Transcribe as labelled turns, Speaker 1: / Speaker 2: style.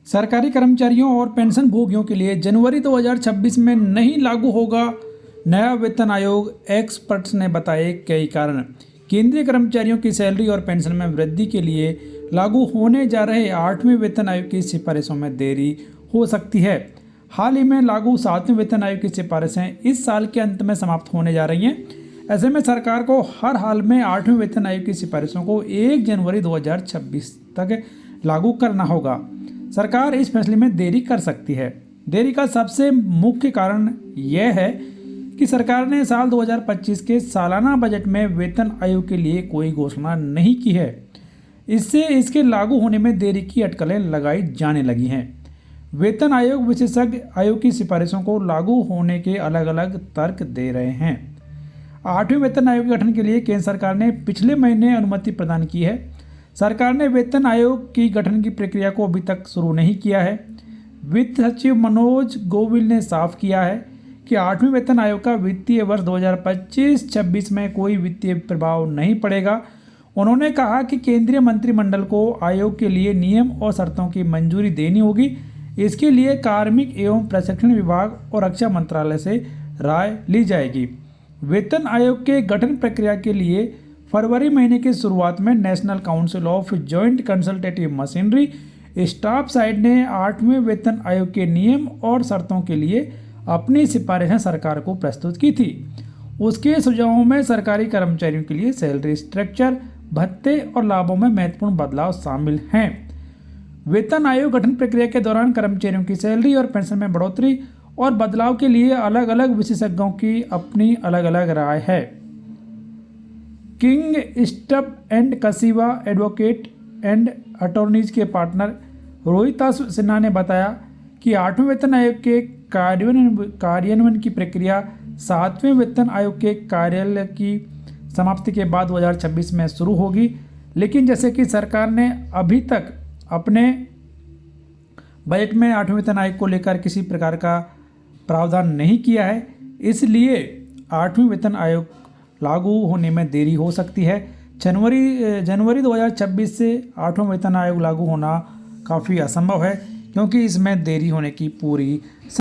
Speaker 1: सरकारी कर्मचारियों और पेंशन भोगियों के लिए जनवरी 2026 में नहीं लागू होगा नया वेतन आयोग। एक्सपर्ट्स ने बताए कई कारण। केंद्रीय कर्मचारियों की सैलरी और पेंशन में वृद्धि के लिए लागू होने जा रहे 8वें वेतन आयोग की सिफारिशों में देरी हो सकती है। हाल ही में लागू 7वें वेतन आयोग की सिफारिशें इस साल के अंत में समाप्त होने जा रही हैं। ऐसे में सरकार को हर हाल में 8वें वेतन आयोग की सिफारिशों को 1 जनवरी 2026 तक लागू करना होगा। सरकार इस फैसले में देरी कर सकती है। देरी का सबसे मुख्य कारण यह है कि सरकार ने साल 2025 के सालाना बजट में वेतन आयोग के लिए कोई घोषणा नहीं की है। इससे इसके लागू होने में देरी की अटकलें लगाई जाने लगी हैं। वेतन आयोग विशेषज्ञ आयोग की सिफारिशों को लागू होने के अलग अलग तर्क दे रहे हैं। 8वें वेतन आयोग के गठन के लिए केंद्र सरकार ने पिछले महीने अनुमति प्रदान की है। सरकार ने वेतन आयोग की गठन की प्रक्रिया को अभी तक शुरू नहीं किया है। वित्त सचिव मनोज गोयल ने साफ किया है कि 8वें वेतन आयोग का वित्तीय वर्ष 2025-26 में कोई वित्तीय प्रभाव नहीं पड़ेगा। उन्होंने कहा कि केंद्रीय मंत्रिमंडल को आयोग के लिए नियम और शर्तों की मंजूरी देनी होगी। इसके लिए कार्मिक एवं प्रशिक्षण विभाग और रक्षा मंत्रालय से राय ली जाएगी। वेतन आयोग के गठन प्रक्रिया के लिए फरवरी महीने की शुरुआत में national council of joint consultative machinery staff side ने 8वें वेतन आयोग के नियम और शर्तों के लिए अपनी सिफारिशें सरकार को प्रस्तुत की थी। उसके सुझावों में सरकारी कर्मचारियों के लिए सैलरी स्ट्रक्चर, भत्ते और लाभों में महत्वपूर्ण बदलाव शामिल हैं। वेतन आयोग गठन प्रक्रिया के दौरान कर्मचारियों की सैलरी और पेंशन में बढ़ोतरी और बदलाव के लिए अलग अलग विशेषज्ञों की अपनी अलग अलग राय है। King Stubb and Kasiva advocate and attorneys के पार्टनर रोहिता सिन्हा ने बताया कि 8वें वेतन आयोग के कार्यान्वयन की प्रक्रिया 7वें वेतन आयोग के कार्यालय की समाप्ति के बाद 2026 में शुरू होगी। लेकिन जैसे कि सरकार ने अभी तक अपने बजट में 8वें वेतन आयोग को लेकर किसी प्रकार का प्रावधान नहीं किया है, इसलिए 8वें वेतन आयोग लागू होने में देरी हो सकती है। जनवरी 2026 से 8वां वेतन आयोग लागू होना काफ़ी असंभव है, क्योंकि इसमें देरी होने की पूरी